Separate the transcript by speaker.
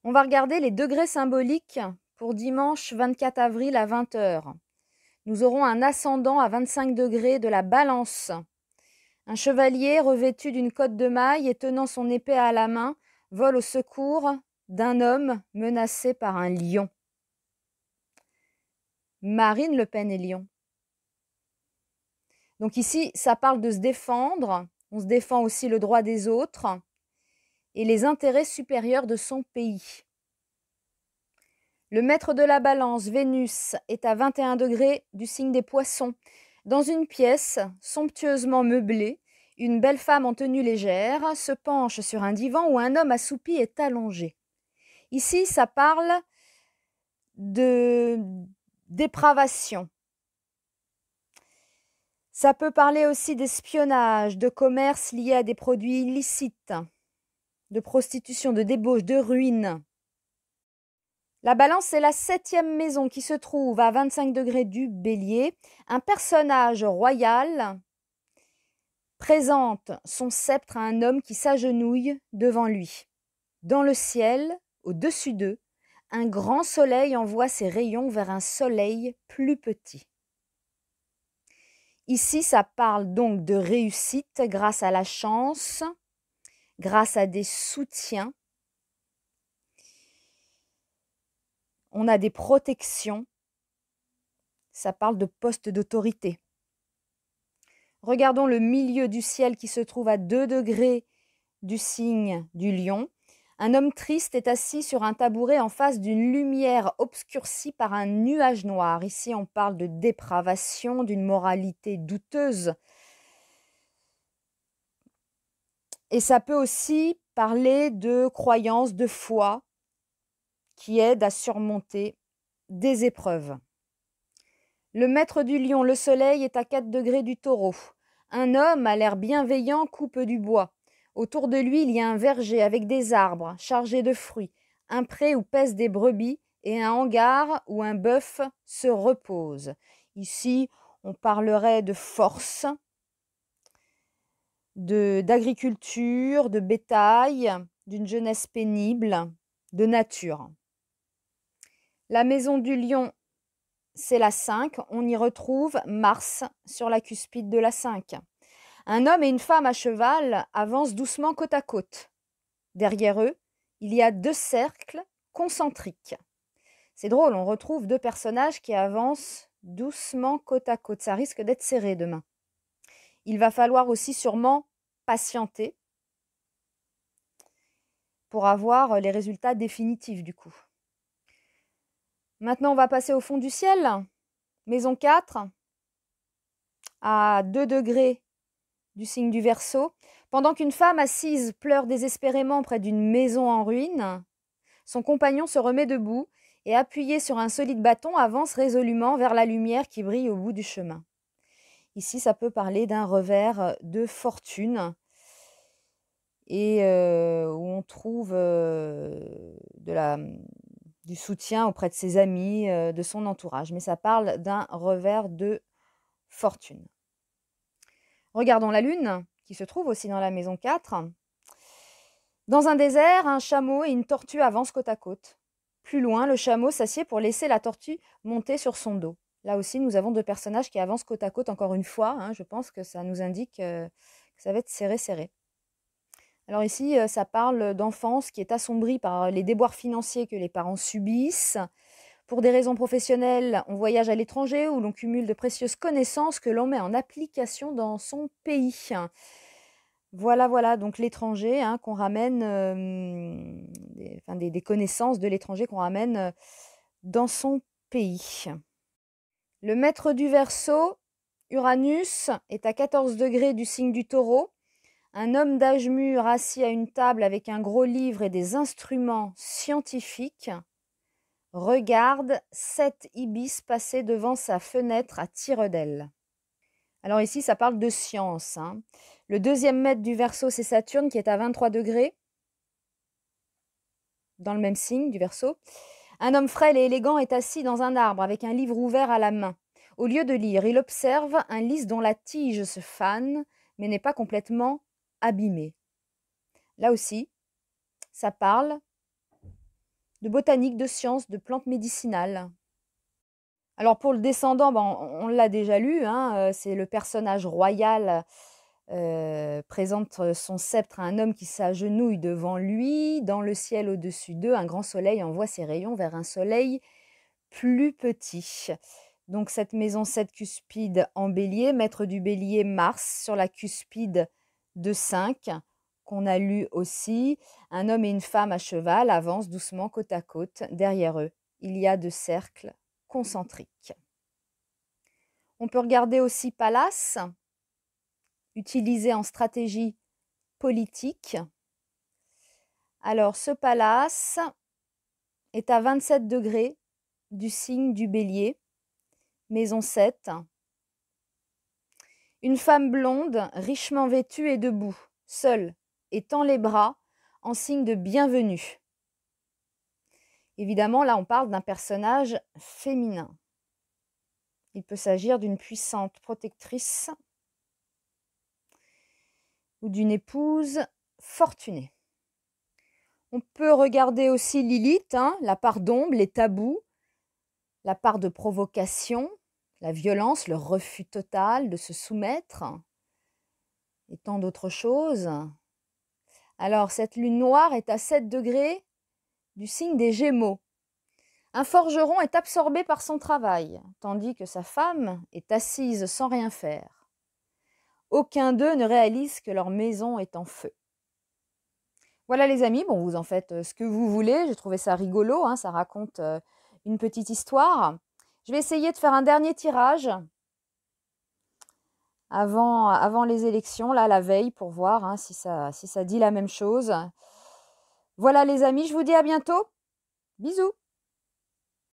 Speaker 1: On va regarder les degrés symboliques pour dimanche 24 avril à 20 heures. Nous aurons un ascendant à 25 degrés de la Balance. Un chevalier revêtu d'une cotte de maille et tenant son épée à la main vole au secours d'un homme menacé par un lion. Marine Le Pen est lion. Donc ici, ça parle de se défendre. On se défend aussi le droit des autres et les intérêts supérieurs de son pays. Le maître de la Balance, Vénus, est à 21 degrés du signe des Poissons. Dans une pièce somptueusement meublée, une belle femme en tenue légère se penche sur un divan où un homme assoupi est allongé. Ici, ça parle de dépravation. Ça peut parler aussi d'espionnage, de commerce lié à des produits illicites, de prostitution, de débauche, de ruine. La Balance, c'est la 7e maison qui se trouve à 25 degrés du Bélier. Un personnage royal présente son sceptre à un homme qui s'agenouille devant lui. Dans le ciel, au-dessus d'eux, un grand soleil envoie ses rayons vers un soleil plus petit. Ici, ça parle donc de réussite grâce à la chance, grâce à des soutiens. On a des protections. Ça parle de poste d'autorité. Regardons le milieu du ciel qui se trouve à 2 degrés du signe du Lion. Un homme triste est assis sur un tabouret en face d'une lumière obscurcie par un nuage noir. Ici, on parle de dépravation, d'une moralité douteuse. Et ça peut aussi parler de croyance, de foi, qui aide à surmonter des épreuves. Le maître du Lion, le soleil, est à 4 degrés du Taureau. Un homme à l'air bienveillant coupe du bois. Autour de lui, il y a un verger avec des arbres chargés de fruits, un pré où pèsent des brebis et un hangar où un bœuf se repose. Ici, on parlerait de force, d'agriculture, de bétail, d'une jeunesse pénible, de nature. La maison du Lion, c'est la 5. On y retrouve Mars sur la cuspide de la 5. Un homme et une femme à cheval avancent doucement côte à côte. Derrière eux, il y a 2 cercles concentriques. C'est drôle, on retrouve 2 personnages qui avancent doucement côte à côte. Ça risque d'être serré demain. Il va falloir aussi sûrement patienter pour avoir les résultats définitifs du coup. Maintenant, on va passer au fond du ciel. Maison 4, à 2 degrés du signe du Verseau. Pendant qu'une femme assise pleure désespérément près d'une maison en ruine, son compagnon se remet debout et, appuyé sur un solide bâton, avance résolument vers la lumière qui brille au bout du chemin. Ici, ça peut parler d'un revers de fortune et où on trouve du soutien auprès de ses amis, de son entourage. Mais ça parle d'un revers de fortune. Regardons la lune, qui se trouve aussi dans la maison 4. Dans un désert, un chameau et une tortue avancent côte à côte. Plus loin, le chameau s'assied pour laisser la tortue monter sur son dos. Là aussi, nous avons 2 personnages qui avancent côte à côte, encore une fois. Je pense que ça nous indique que ça va être serré. Alors ici, ça parle d'enfance qui est assombrie par les déboires financiers que les parents subissent. Pour des raisons professionnelles, on voyage à l'étranger où l'on cumule de précieuses connaissances que l'on met en application dans son pays. Voilà, donc l'étranger, qu'on ramène, des connaissances de l'étranger qu'on ramène dans son pays. Le maître du Verseau, Uranus, est à 14 degrés du signe du Taureau. Un homme d'âge mûr assis à une table avec un gros livre et des instruments scientifiques regarde 7 ibis passer devant sa fenêtre à tire d'aile. Alors ici, ça parle de science. Le 2e maître du Verseau, c'est Saturne qui est à 23 degrés dans le même signe du Verseau. Un homme frêle et élégant est assis dans un arbre avec un livre ouvert à la main. Au lieu de lire, il observe un lys dont la tige se fane mais n'est pas complètement abîmé. Là aussi, ça parle de botanique, de sciences, de plantes médicinales. Alors pour le descendant, on l'a déjà lu, hein, c'est le personnage royal présente son sceptre à un homme qui s'agenouille devant lui. Dans le ciel au-dessus d'eux, un grand soleil envoie ses rayons vers un soleil plus petit. Donc cette maison 7 cuspide en bélier, maître du bélier Mars sur la cuspide de 5, qu'on a lu aussi. Un homme et une femme à cheval avancent doucement côte à côte. Derrière eux, il y a 2 cercles concentriques. On peut regarder aussi Pallas, utilisé en stratégie politique. Alors ce Pallas est à 27 degrés du signe du bélier, maison 7. Une femme blonde, richement vêtue et debout, seule, et tend les bras en signe de bienvenue. Évidemment, là, on parle d'un personnage féminin. Il peut s'agir d'une puissante protectrice ou d'une épouse fortunée. On peut regarder aussi Lilith, hein, la part d'ombre, les tabous, la part de provocation, la violence, le refus total de se soumettre, et tant d'autres choses. Alors, cette lune noire est à 7 degrés du signe des Gémeaux. Un forgeron est absorbé par son travail, tandis que sa femme est assise sans rien faire. Aucun d'eux ne réalise que leur maison est en feu. Voilà les amis, bon, vous en faites ce que vous voulez, j'ai trouvé ça rigolo, hein, ça raconte une petite histoire. Je vais essayer de faire un dernier tirage avant les élections, là, la veille, pour voir hein, si ça dit la même chose. Voilà les amis, je vous dis à bientôt. Bisous.